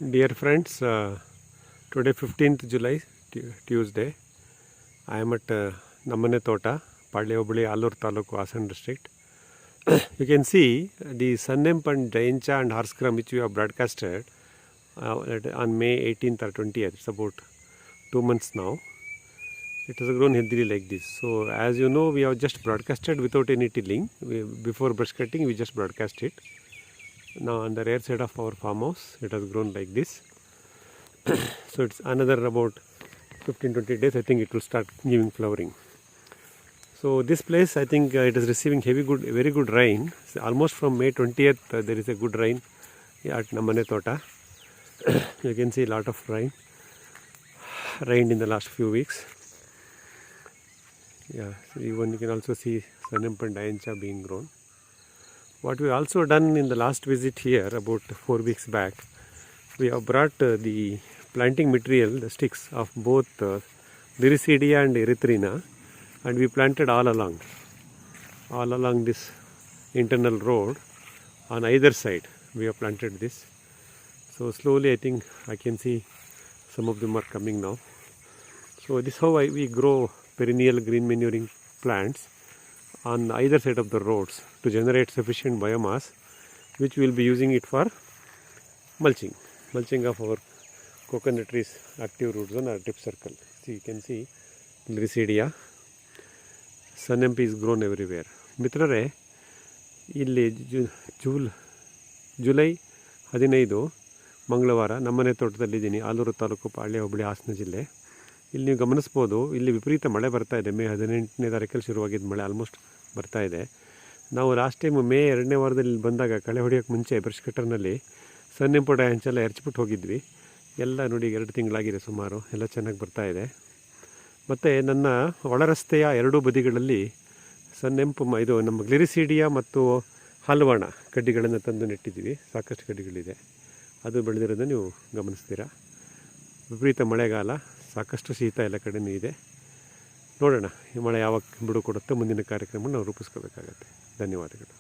Dear friends, today 15th July, Tuesday, I am at Namane Tota, Padle Hobli, Allur Taluku, Hassan district. You can see the Sunnemp and Jaincha and Harskram which we have broadcasted on May 18th or 20th. It's about 2 months now. It has grown healthily like this. So as you know, we have just broadcasted without any tilling. Before brush cutting, we just broadcast it. Now on the rear side of our farmhouse, it has grown like this. So it's another about 15-20 days, I think it will start giving flowering. So this place, I think it is receiving very good rain. So almost from May 20th, there is a good rain at Namane Tota. You can see a lot of rained in the last few weeks. Yeah, so even you can also see Sunnemp and Jaincha being grown. What we also done in the last visit here about 4 weeks back, we have brought the planting material, the sticks of both Lyrisedia and Erythrina, and we planted all along this internal road on either side. We have planted this. So slowly I think I can see some of them are coming now. So this is how we grow perennial green manuring plants on either side of the roads to generate sufficient biomass, which we will be using it for mulching of our coconut trees, active root zone or drip circle. See, you can see Lyrisedia, Sunnemp is grown everywhere. ಮಿತ್ರರೇ, ಇಲ್ಲಿ July 15 ಮಂಗಳವಾರ ನಮ್ಮನೆ ತೋಟದಲ್ಲಿದ್ದೀನಿ. ಆಲೂರು ತಾಲೂಕು, ಪಾಳ್ಯ ಹೋಬಳಿ, ಹಾಸನ ಜಿಲ್ಲೆ. ಇಲ್ಲಿ ನೀವು ಗಮನಿಸ್ಬೋದು, ಇಲ್ಲಿ ವಿಪರೀತ ಮಳೆ ಬರ್ತಾ ಇದೆ. ಮೇ 18ನೇ ತಾರೀಕಲ್ಲಿ ಶುರುವಾಗಿದ್ದ ಮಳೆ ಆಲ್ಮೋಸ್ಟ್ ಬರ್ತಾ ಇದೆ. ನಾವು ಲಾಸ್ಟ್ ಟೈಮ್ ಮೇ 2ನೇ ವಾರದಲ್ಲಿ ಬಂದಾಗ ಕಳೆ ಹೊಡೆಯೋಕ್ಕೆ ಮುಂಚೆ ಬ್ರಷ್ ಕಟ್ಟರ್ನಲ್ಲಿ ಸನ್ನೆಂಪು ಹಂಚೆಲ್ಲ ಎರಚಿಬಿಟ್ಟು ಹೋಗಿದ್ವಿ. ಎಲ್ಲ ನೋಡಿ 2 ತಿಂಗಳಾಗಿದೆ ಸುಮಾರು, ಎಲ್ಲ ಚೆನ್ನಾಗಿ ಬರ್ತಾ ಇದೆ. ಮತ್ತು ನನ್ನ ಒಳ ರಸ್ತೆಯ ಎರಡೂ ಬದಿಗಳಲ್ಲಿ ಸನ್ನೆಂಪು ಇದು ನಮ್ಮ ಗ್ಲಿರಿಸೀಡಿಯಾ ಮತ್ತು ಹಲ್ವಾಣ ಕಡ್ಡಿಗಳನ್ನು ತಂದು ನೆಟ್ಟಿದ್ದೀವಿ. ಸಾಕಷ್ಟು ಕಡ್ಡಿಗಳಿದೆ, ಅದು ಬೆಳೆದಿರೋದನ್ನು ನೀವು ಗಮನಿಸ್ತೀರಾ. ವಿಪರೀತ ಮಳೆಗಾಲ, ಸಾಕಷ್ಟು ಶೀತ ಎಲ್ಲ ಕಡೆಯೂ ಇದೆ. ನೋಡೋಣ ಈ ಮಳೆ ಯಾವಾಗ ಬಿಡು ಕೊಡುತ್ತೆ, ಮುಂದಿನ ಕಾರ್ಯಕ್ರಮ ನಾವು ರೂಪಿಸ್ಕೋಬೇಕಾಗತ್ತೆ. ಧನ್ಯವಾದಗಳು.